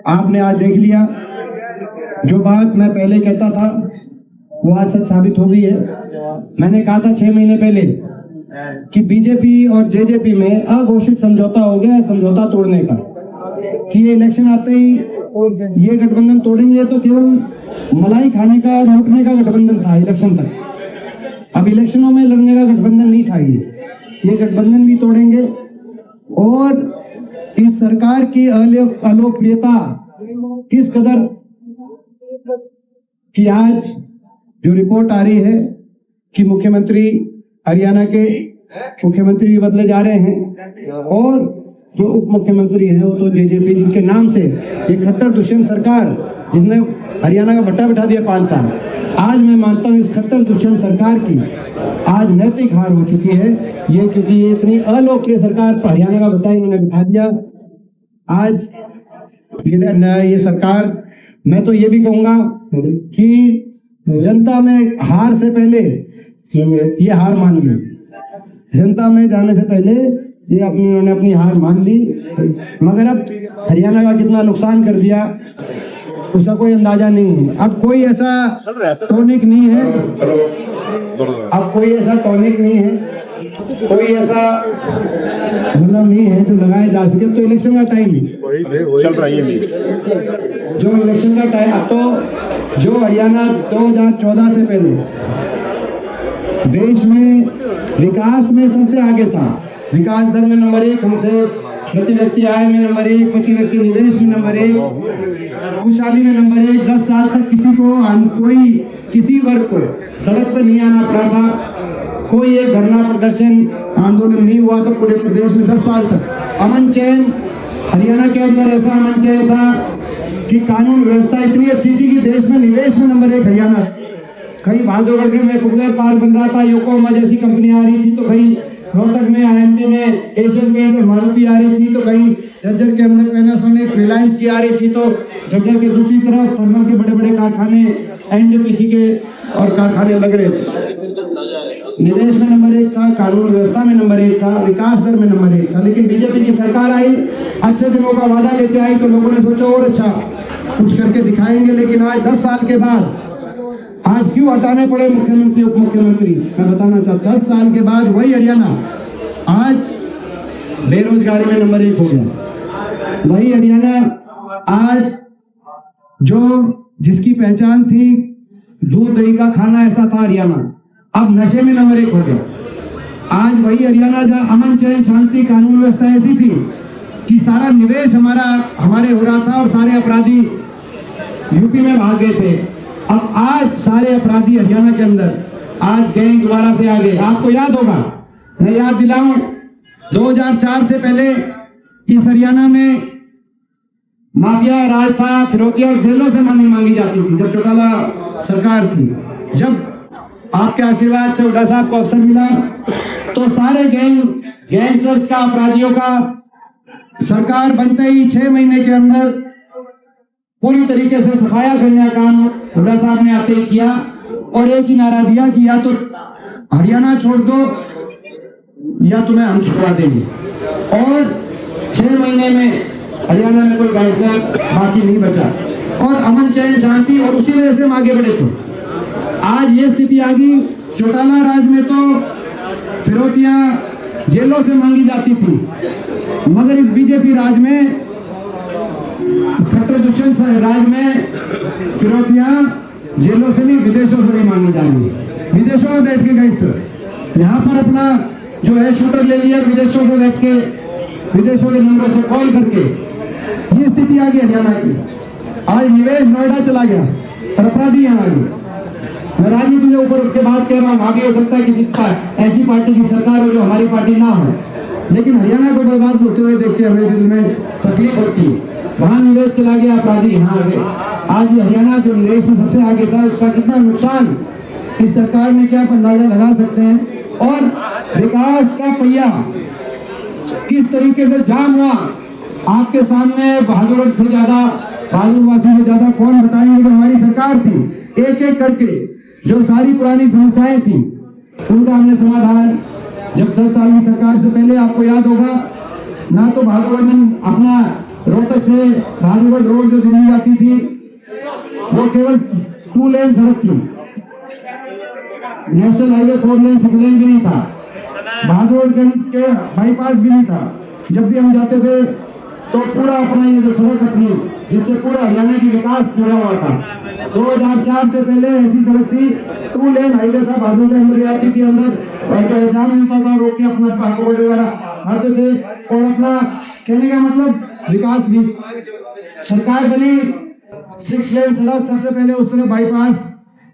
आपने आज देख लिया, जो बात मैं पहले कहता था वो आज सच साबित हो गई है। मैंने कहा था 6 महीने पहले कि बीजेपी और जेजेपी में अघोषित समझौता हो गया है, समझौता तोड़ने का, कि ये इलेक्शन आते ही ये गठबंधन तोड़ेंगे। तो केवल मलाई खाने का, लूटने का गठबंधन था इलेक्शन तक। अब इलेक्शनों में लड़ने का गठबंधन नहीं था ये गठबंधन भी तोड़ेंगे। और इस सरकार की अलोकप्रियता किस कदर कि आज जो रिपोर्ट आ रही है कि मुख्यमंत्री, हरियाणा के मुख्यमंत्री भी बदले जा रहे हैं, और जो उप मुख्यमंत्री हैं वो तो जेजेपी, जिनके नाम से ये खट्टर दुष्यंत सरकार, जिसने हरियाणा का भट्टा बिठा दिया 5 साल, आज मैं मानता हूँ इस खट्टर दुष्यंत सरकार की आज नैतिक हार हो चुकी है। ये क्योंकि ये इतनी अलोकप्रिय सरकार पर हरियाणा का भट्टा इन्होंने बिठा दिया। आज ये सरकार, मैं तो ये भी कहूंगा कि जनता में हार से पहले ये हार मान ली, जनता में जाने से पहले ये उन्होंने अपनी हार मान ली। मगर अब हरियाणा का कितना नुकसान कर दिया उसका कोई अंदाजा नहीं है। अब कोई ऐसा टॉनिक नहीं है, अब कोई ऐसा टॉनिक नहीं है, कोई ऐसा मतलब नहीं है जो लगाए जा सके। तो इलेक्शन का टाइम चल रहा है, जो इलेक्शन का टाइम, अब तो जो हरियाणा 2014 से पहले देश में विकास में सबसे आगे था, विकास दर में नंबर 1 हम थे, प्रति व्यक्ति आय में नंबर 1, प्रति व्यक्ति निवेश में नंबर 1, खुशहाली में नंबर 1। 10 साल तक कोई किसी वर्ग को सड़क पर नहीं आना पड़ा था, कोई एक धरना प्रदर्शन आंदोलन नहीं हुआ था पूरे प्रदेश में 10 साल तक। अमन चैन, हरियाणा के अंदर ऐसा अमन चैन था कि कानून व्यवस्था इतनी अच्छी थी कि देश में निवेश में नंबर 1 हरियाणा। कहीं भादोगढ़ में कुबेर पार्क बन रहा था, योकोहामा जैसी कंपनी आ रही थी, तो कहीं रोहतक में, आईएमटी में, एशियन पेंट में मारुति आ रही थी, तो कहीं झज्जर के अंदर पैनासोनिक, रिलायंस की आ रही थी, तो झज्जर के दूसरी तरफ थर्मल के बड़े बड़े कारखाने, एनटीपीसी के और कारखाने लग रहे थे। निवेश में नंबर 1 था, कानून व्यवस्था में नंबर 1 था, विकास दर में नंबर 1 था। लेकिन बीजेपी की सरकार आई, अच्छे दिनों का वादा लेते आई, तो लोगों ने सोचा और अच्छा कुछ करके दिखाएंगे। लेकिन आज 10 साल के बाद आज क्यों हटाने पड़े मुख्यमंत्री, उप मुख्यमंत्री, मैं बताना चाहता हूं। 10 साल के बाद वही हरियाणा आज बेरोजगारी में नंबर 1 हो गया। वही हरियाणा आज जो जिसकी पहचान थी दूध दही का खाना ऐसा था हरियाणा, अब नशे में नंबर 1 हो गया। आज वही हरियाणा जहाँ अमन चैन शांति कानून व्यवस्था ऐसी थी कि सारा निवेश हमारे हो रहा था और सारे अपराधी यूपी में भाग गए थे। अब आज सारे अपराधी हरियाणा के अंदर आज गैंग दोबारा से आ गए। आपको याद होगा, मैं याद दिलाऊं, 2004 से पहले इस हरियाणा में माफिया राज था, फिरौतिया जेलों से मनी मांगी जाती थी जब चौटाला सरकार थी। जब आपके आशीर्वाद से हुड्डा साहब को अवसर मिला तो सारे गैंगस्टर्स का, अपराधियों का सरकार बनते ही 6 महीने के अंदर पूरी तरीके से सफाया करने का काम हुड्डा साहब ने आते ही किया और एक ही नारा दिया कि या तो हरियाणा छोड़ दो या तुम्हें हम छुड़वा देंगे। और 6 महीने में हरियाणा में कोई गैंगस्टर बाकी नहीं बचा और अमन चैन शांति, और उसी वजह से हम आगे बढ़े। तो आज ये स्थिति आ गई, चौटाला राज में तो फिरौतियां जेलों से मांगी जाती थी, मगर इस बीजेपी राज में, खट्टर दुष्यंत राज में फिरौतियां जेलों से नहीं विदेशों से भी मांगी जा रही है। विदेशों में बैठ के गैंगस्टर यहाँ पर अपना जो है शूटर ले लिया, विदेशों से बैठ के, विदेशों के नंबरों से कॉल करके, ये स्थिति आ गई हरियाणा की। आज निवेश नोएडा चला गया और अपराधी यहाँ आ गए। मैं राजनीति के ऊपर उसके बात कह रहा हूँ, आगे हो सकता है कि ऐसी पार्टी की सरकार हो जो हमारी पार्टी ना हो, लेकिन हरियाणा को बर्बाद होते हुए देख के हमें दिल में तकलीफ होती है। वहां निवेश चला गया, अपराधी यहाँ आ गए। आज हरियाणा जो निवेश में सबसे आगे था, उसका कितना नुकसान इस सरकार ने, क्या आप अंदाजा लगा सकते हैं। और विकास का पहिया किस तरीके से जाम हुआ आपके सामने, बहादुर से ज्यादा, बहादुरवासी से ज्यादा कौन बताएंगे कि हमारी सरकार थी। एक एक करके जो सारी पुरानी समस्याएं थी उनका हमने समाधान, जब 10 साल की सरकार से पहले आपको याद होगा, ना तो भागवर्धन अपना रोहतक से से भादुगढ़ रोड जो दिल्ली जाती थी वो केवल 2 लेन सड़क थी, नेशनल हाईवे 4 लेन 6 लेन भी नहीं था, भादुगढ़ के बाईपास भी नहीं था। जब भी हम जाते थे तो पूरा अपना ये जो सड़क अपनी जिससे पूरा हरियाणा की विकास जुड़ा हुआ था। 2004 से पहले ऐसी सड़क थी, 2 लेन हाईवे था, भादुगढ़ के अंदर आती थी, अंदर एग्जाम मिलता था, रोक के अपना भादुगढ़ वगैरह आते थे और अपना कहने का मतलब विकास भी। सरकार बनी 6 लेन सड़क, सबसे पहले उस तरह बाईपास,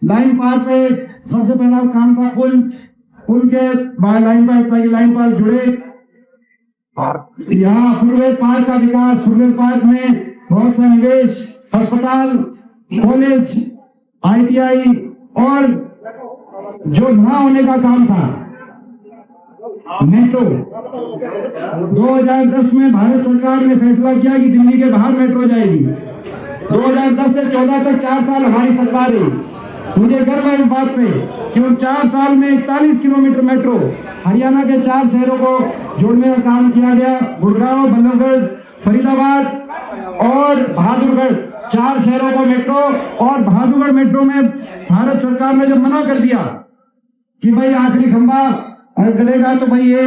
लाइन पार पे सबसे पहला काम था पुल के लाइन पार, ताकि लाइन पार जुड़े। यहाँ फुटवेल पार्क का विकास, फुटवेल पार्क में बहुत सा निवेश, अस्पताल, कॉलेज, ITI और जो ना होने का काम था मेट्रो। 2010 में भारत सरकार ने फैसला किया कि दिल्ली के बाहर मेट्रो जाएगी। 2010 से 14 तक 4 साल हमारी सरकार रही। मुझे गर्व है इस बात पे कि उन 4 साल में 41 किलोमीटर मेट्रो हरियाणा के 4 शहरों को जोड़ने का काम किया गया। गुड़गांव, बल्लभगढ़, फरीदाबाद और बहादुरगढ़ 4 शहरों को मेट्रो। और बहादुरगढ़ मेट्रो में भारत सरकार ने जब मना कर दिया कि भाई आखिरी खंबा अगर गड़ेगा तो भाई ये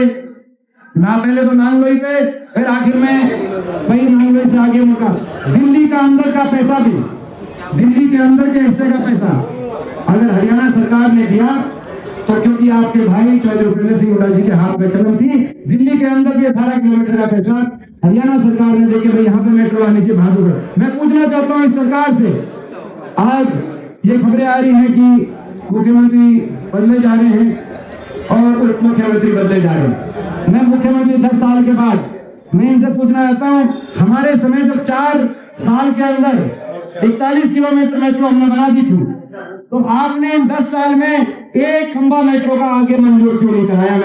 ना, पहले तो नांगलोई पे, फिर आखिर में भाई नांगलोई से आगे उनका दिल्ली का अंदर का पैसा भी, दिल्ली के अंदर के हिस्से का पैसा अगर हरियाणा सरकार ने दिया तो क्योंकि आपके भाई चौधरी उपेंद्र सिंह हुड्डा जी के हाथ में कलम थी, दिल्ली के अंदर भी 18 किलोमीटर का पैसा हरियाणा सरकार ने देके भाई यहाँ पे मेट्रो आनी चाहिए बहादुरगढ़। मैं पूछना चाहता हूँ इस सरकार से, आज ये खबरें आ रही हैं कि मुख्यमंत्री बदले जा रहे हैं और उप मुख्यमंत्री बदले जा रहे हैं। मैं मुख्यमंत्री 10 साल के बाद मैं इनसे पूछना चाहता हूँ, हमारे समय जब 4 साल के अंदर 41 किलोमीटर मेट्रो हमने बना दी थी, तो आपने 10 साल में एक खंबा मेट्रो का आगे मंजूर क्यों नहीं कराया?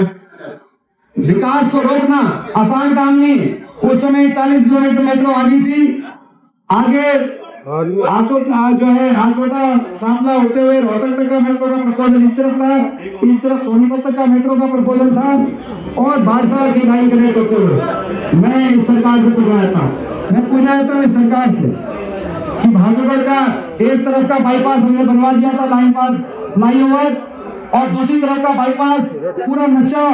विकास को रोकना आसान काम नहीं। उस समय 41 किलोमीटर मेट्रो आ गई थी, आगे जो है आसोटा सांपला होते हुए रोहतक तक का मेट्रो का प्रपोजल इस तरफ था, इस तरफ सोनीपत तक का मेट्रो का प्रपोजल था और बारसा की लाइन कनेक्ट होते हुए। मैं इस सरकार से पूछना चाहता हूँ, मैं पूछना चाहता हूँ इस सरकार से कि बहादुरगढ़ का एक तरफ का बाईपास हमने बनवा दिया था, लाइन पार फ्लाईओवर, और दूसरी तरफ का बाईपास पूरा नक्शा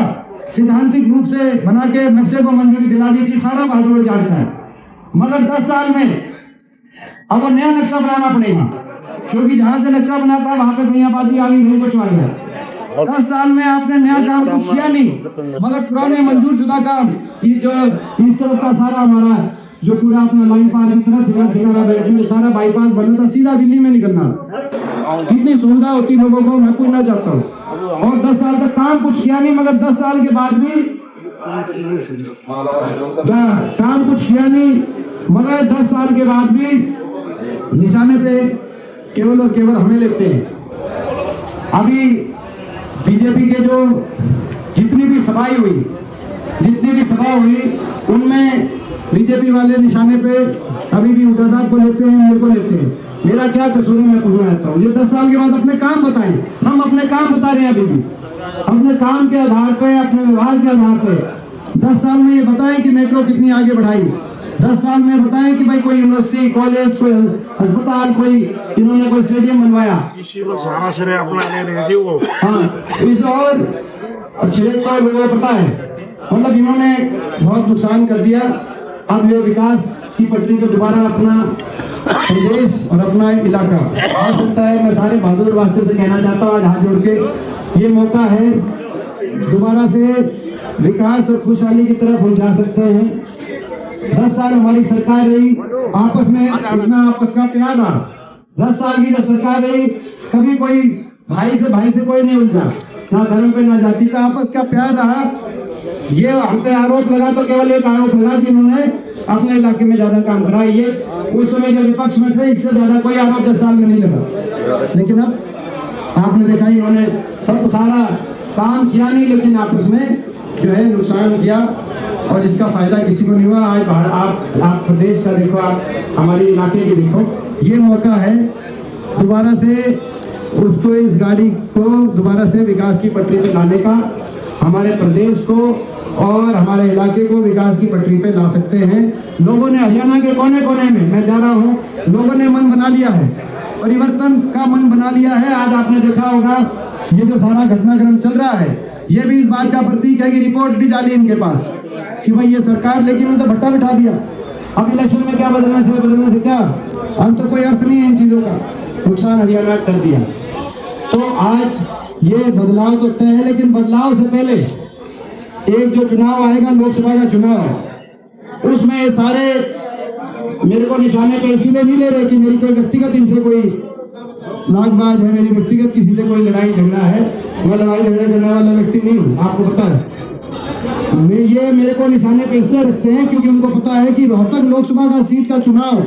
सिद्धांतिक रूप से बना के नक्शे को मंजूरी दिला दी थी, सारा बहादुरगढ़ जानता है। मगर 10 साल में अब नया नक्शा बनाना पड़ेगा, क्योंकि जहां से नक्शा बना था वहां पे कहीं आबादी आ गई, नहीं कुछ आ गया। 10 साल में आपने नया काम कुछ किया नहीं, मगर पुराने मंजूर शुदा काम, ये जो इस तरफ का सारा हमारा जो पूरा अपना लाइन पार की तरफ जगह सारा बाईपास बनना था, सीधा दिल्ली में निकलना, कितनी सुविधा होती लोगों को, मैं पूछना चाहता हूँ। और 10 साल तक काम कुछ किया नहीं, मगर 10 साल के बाद भी काम कुछ किया नहीं, मगर 10 साल के बाद भी निशाने पे केवल और केवल हमें लेते हैं। अभी बीजेपी के जो जितनी भी सभा हुई उनमें बीजेपी वाले निशाने पे अभी भी हुड्डा साहब को लेते हैं, मेरे को लेते हैं। मेरा क्या कसूर है, मैं पूछना चाहता हूँ। ये 10 साल के बाद अपने काम बताएं, हम अपने काम बता रहे हैं अभी भी, अपने काम के आधार पे, अपने व्यवहार के आधार पे 10 साल में ये बताएं कि मेट्रो कितनी आगे बढ़ाई। 10 साल में बताएं कि भाई कोई यूनिवर्सिटी, कॉलेज, कोई अस्पताल, कोई इन्होंने कोई स्टेडियम बनवाया। हाँ, इस और पता है, मतलब इन्होंने बहुत नुकसान कर दिया। अब ये विकास की पटरी को दोबारा अपना प्रदेश और अपना इलाका आ सकता है। मैं सारे बहादुर वासियों से कहना चाहता हूँ, आज हाथ जोड़ के ये मौका है, दोबारा से विकास और खुशहाली की तरफ हम जा सकते हैं। 10 साल हमारी सरकार रही, आपस में इतना आपस का प्यार रहा। 10 साल की जब सरकार रही, कभी कोई भाई से कोई नहीं उलझा, ना धर्म पे ना जाति का, आपस का प्यार रहा। ये हम पे आरोप लगा तो केवल एक आरोप लगा कि इन्होंने अपने इलाके में ज्यादा काम करा। ये उस समय जब विपक्ष में थे, इससे ज्यादा कोई आरोप 10 साल में नहीं लगा। लेकिन अब आपने देखा इन्होंने सब सारा काम किया नहीं, लेकिन आपस में जो है नुकसान किया और इसका फायदा किसी को नहीं हुआ। आज आप प्रदेश का देखो, आप हमारे इलाके की देखो, ये मौका है दोबारा से उसको, इस गाड़ी को दोबारा से विकास की पटरी पे लाने का, हमारे प्रदेश को और हमारे इलाके को विकास की पटरी पे ला सकते हैं। लोगों ने हरियाणा के कोने कोने में, मैं जा रहा हूँ, लोगों ने मन बना लिया है, परिवर्तन का मन बना लिया है। आज आपने देखा होगा ये जो सारा घटनाक्रम चल रहा है, ये भी इस बात का प्रतीक है कि रिपोर्ट भी डाली इनके पास कि भाई ये सरकार, लेकिन उन्होंने तो भट्टा बिठा दिया। अब इलेक्शन में क्या बदलने से क्या, अब तो कोई अर्थ नहीं है इन चीजों का, नुकसान हरियाणा कर दिया। तो आज ये बदलाव तो तय है, लेकिन बदलाव से पहले एक जो चुनाव आएगा, लोकसभा का चुनाव, उसमें ये सारे मेरे को निशाने पे इसीलिए नहीं ले रहे कि मेरी कोई व्यक्तिगत इनसे कोई नागबाज है, मेरी व्यक्तिगत किसी से कोई लड़ाई झगड़ा है। मैं लड़ाई झगड़ा करने वाला व्यक्ति नहीं हूँ, आपको पता है। ये मेरे को निशाने पे इसलिए रखते हैं क्योंकि उनको पता है कि रोहतक लोकसभा का सीट का चुनाव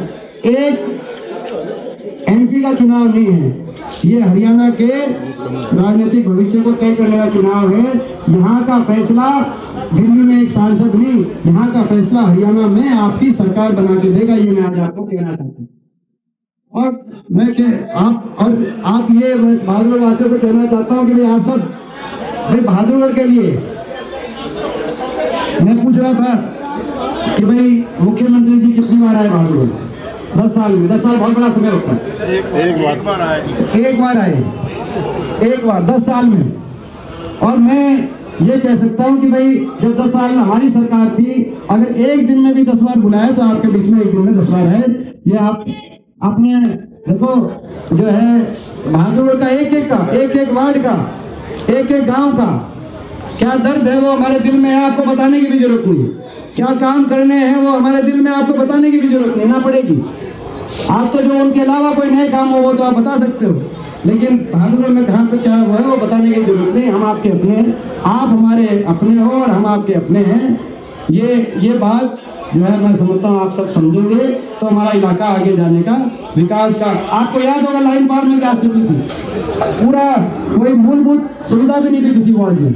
एक एमपी का चुनाव नहीं है, ये हरियाणा के राजनीतिक भविष्य को तय करने का चुनाव है। यहाँ का फैसला दिल्ली में एक सांसद नहीं, यहाँ का फैसला हरियाणा में आपकी सरकार बना के देगा। ये मैं आज आपको कहना चाहता हूँ। और मैं आप ये बहादुरगढ़ वासियों से कहना चाहता हूँ कि भाई आप सब भाई बहादुरगढ़ के लिए मैं पूछ रहा था कि भाई मुख्यमंत्री जी कितनी बार आए बहादुरगढ़? 10 साल में। 10 साल बहुत बड़ा समय होता है। एक बार आए, एक बार 10 साल में। और मैं ये कह सकता हूँ कि भाई जब 10 साल में हमारी सरकार थी, अगर एक दिन में भी 10 बार बुलाए तो आपके बीच में एक दिन में 10 बार है। ये आप अपने देखो जो है बहादुरगढ़ का एक वार्ड का, एक गांव का क्या दर्द है वो हमारे दिल में है, आपको बताने की भी जरूरत नहीं। क्या काम करने हैं वो हमारे दिल में, आपको बताने की भी जरूरत नहीं ना पड़ेगी। आप तो जो उनके अलावा कोई नए काम हो वो तो आप बता सकते हो, लेकिन बहादुरगढ़ में कहाँ पे क्या हुआ है वो बताने की जरूरत नहीं। हम आपके अपने हैं, आप हमारे अपने हो और हम आपके अपने हैं। ये बात जो है मैं समझता हूँ आप सब समझेंगे तो हमारा इलाका आगे जाने का, विकास का। आपको याद होगा लाइन पार में क्या स्थिति थी, पूरा कोई मूलभूत सुविधा भी नहीं थी किसी वार्ड में।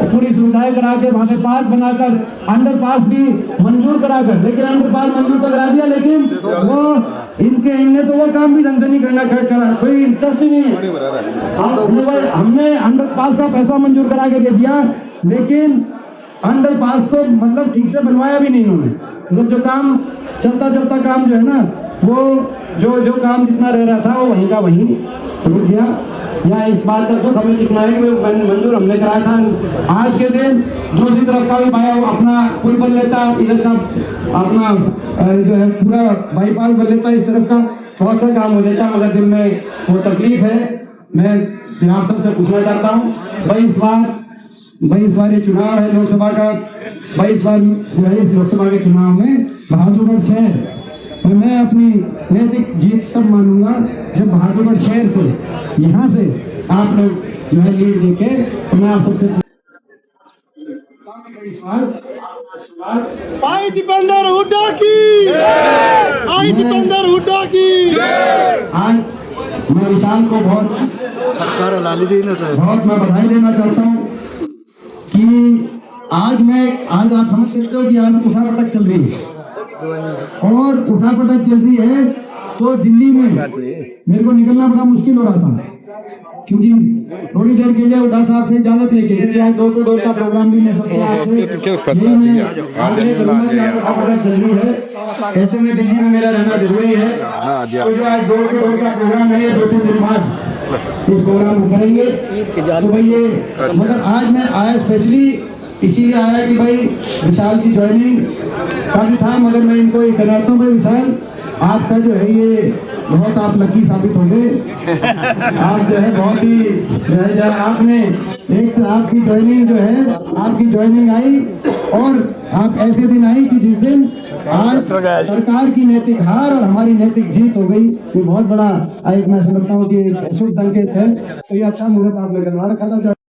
पूरी सुविधाएं करा के वहां पे पार्क बनाकर, अंडरपास भी मंजूर कराकर, लेकिन अंडरपास मंजूर तो करा दिया, लेकिन वो इनने तो वो काम भी ढंग से नहीं करना, कोई इंटरेस्ट ही नहीं है। हमने अंडरपास का पैसा मंजूर करा के दे दिया, लेकिन अंडरपास को मतलब ठीक से बनवाया भी नहीं इन्होंने। मतलब जो काम चलता काम जो है ना, वो जो काम जितना रह रहा था वो वहीं का वहीं रुक गया। या इस बात का दुख हमें कितना है कि मंजूर हमने कराया था। आज के दिन दूसरी तरफ का भी भाई अपना पुल बन लेता, इधर का अपना जो है पूरा बाईपास बन लेता, इस तरफ का बहुत सा काम हो जाता, मगर दिल में वो तकलीफ है। मैं आप सबसे पूछना चाहता हूँ, भाई इस बार ये चुनाव है लोकसभा का, 22 बार जो है इस लोकसभा के चुनाव में बहादुरगढ़ शहर, और मैं अपनी नैतिक जीत तब मानूंगा जब बहादुरगढ़ शहर से, यहाँ से आप लोग जो है लीड देके, तो मैं आप सबसे आई दीपेंद्र हुड्डा की, आई दीपेंद्र हुड्डा की। आज मैं विशाल को बहुत मैं बधाई देना चाहता हूँ कि आज आप समझ सकते हो कि आज उठापटक चल रही है, और उठापटक चल रही है तो दिल्ली में मेरे को निकलना बड़ा मुश्किल हो रहा था, क्योंकि थोड़ी देर के लिए उड़ा साहब से इजाजत लेके, क्योंकि आज डोर टू डोर का प्रोग्राम भी मैं सबसे आपसे जरूरी है, ऐसे में दिल्ली में मेरा रहना जरूरी है। तो जो आज डोर टू डोर का प्रोग्राम है, 2-3 दिन बाद इस प्रोग्राम को करेंगे। तो भाई ये मगर आज मैं आया स्पेशली इसीलिए आया कि भाई विशाल की ज्वाइनिंग का भी था, मगर मैं इनको ये कहना चाहता हूँ भाई विशाल आपका जो है ये बहुत आप लकी साबित हो गए। आप जो है बहुत ही आपने एक तो आपकी ज्वाइनिंग आई, और आप ऐसे दिन आई कि जिस दिन आज सरकार की नैतिक हार और हमारी नैतिक जीत हो गई। ये बहुत बड़ा एक मैं समझता हूँ कि शुभ संकेत है। तो ये अच्छा मुहूर्त आपने करवा रखा था।